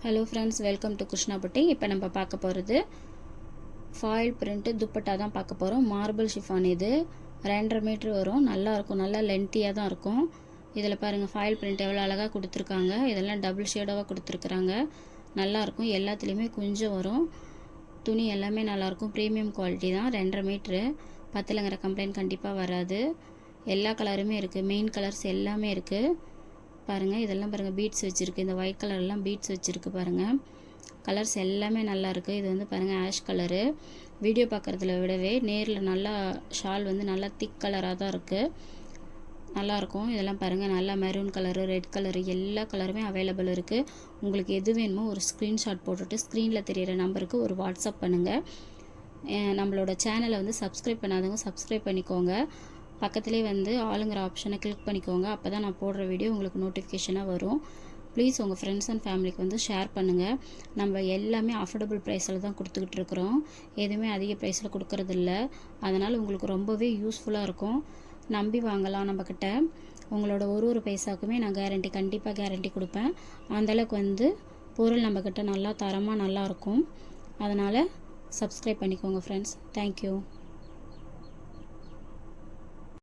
Hello friends, welcome to Krishna புட்டி. இப்போ நம்ம பார்க்க போகிறது ஃபாயில் பிரிண்ட்டு துப்பட்டா தான் பார்க்க போகிறோம். மார்பிள் ஷிஃபான் இது 2.5 மீட்ரு வரும். நல்லாயிருக்கும், நல்லா லென்த்தியாக தான் இருக்கும். இதில் பாருங்கள் ஃபாயில் பிரிண்ட் எவ்வளோ அழகாக கொடுத்துருக்காங்க. இதெல்லாம் டபுள் ஷேடாக கொடுத்துருக்குறாங்க. நல்லாயிருக்கும், எல்லாத்துலேயுமே கொஞ்சம் வரும். துணி எல்லாமே நல்லாயிருக்கும், ப்ரீமியம் குவாலிட்டி தான். 2.5 மீட்ரு பத்தலைங்கிற கம்ப்ளைண்ட் கண்டிப்பாக வராது. எல்லா கலருமே இருக்குது, மெயின் கலர்ஸ் எல்லாமே இருக்குது. பாருங்கள், இதெல்லாம் பாருங்கள் பீட்ஸ் வச்சுருக்கு. இந்த ஒயிட் கலர்லாம் பீட்ஸ் வச்சுருக்கு பாருங்கள். கலர்ஸ் எல்லாமே நல்லாயிருக்கு. இது வந்து பாருங்கள் ஆஷ் கலரு. வீடியோ பார்க்குறதுல விடவே நேரில் நல்லா ஷால் வந்து நல்லா திக் கலராக தான் இருக்குது. நல்லாயிருக்கும். இதெல்லாம் பாருங்கள், நல்லா மெரூன் கலரு, ரெட் கலரு, எல்லா கலருமே அவைலபிள் இருக்குது. உங்களுக்கு எது வேணுமோ ஒரு ஸ்க்ரீன்ஷாட் போட்டுட்டு ஸ்க்ரீனில் தெரியிற நம்பருக்கு ஒரு வாட்ஸ்அப் பண்ணுங்கள். நம்மளோட சேனலை வந்து சப்ஸ்கிரைப் பண்ணாதவங்க சப்ஸ்கிரைப் பண்ணிக்கோங்க. பக்கத்துலேயே வந்து ஆளுங்கிற ஆப்ஷனை கிளிக் பண்ணிக்கோங்க. அப்போ தான் நான் போடுற வீடியோ உங்களுக்கு நோட்டிஃபிகேஷனாக வரும். ப்ளீஸ் உங்கள் ஃப்ரெண்ட்ஸ் அண்ட் ஃபேமிலிக்கு வந்து ஷேர் பண்ணுங்கள். நம்ம எல்லாமே அஃபோர்டபுள் ப்ரைஸில் தான் கொடுத்துக்கிட்டு இருக்கிறோம். எதுவுமே அதிக ப்ரைஸில் கொடுக்கறதில்ல. அதனால் உங்களுக்கு ரொம்பவே யூஸ்ஃபுல்லாக இருக்கும். நம்பி வாங்கலாம் நம்மக்கிட்ட. உங்களோட ஒரு பைசாக்குமே நான் கண்டிப்பாக கேரண்டி கொடுப்பேன். அந்தளவுக்கு வந்து பொருள் நம்மக்கிட்ட நல்லா தரமாக நல்லாயிருக்கும். அதனால் சப்ஸ்கிரைப் பண்ணிக்கோங்க ஃப்ரெண்ட்ஸ். தேங்க்யூ.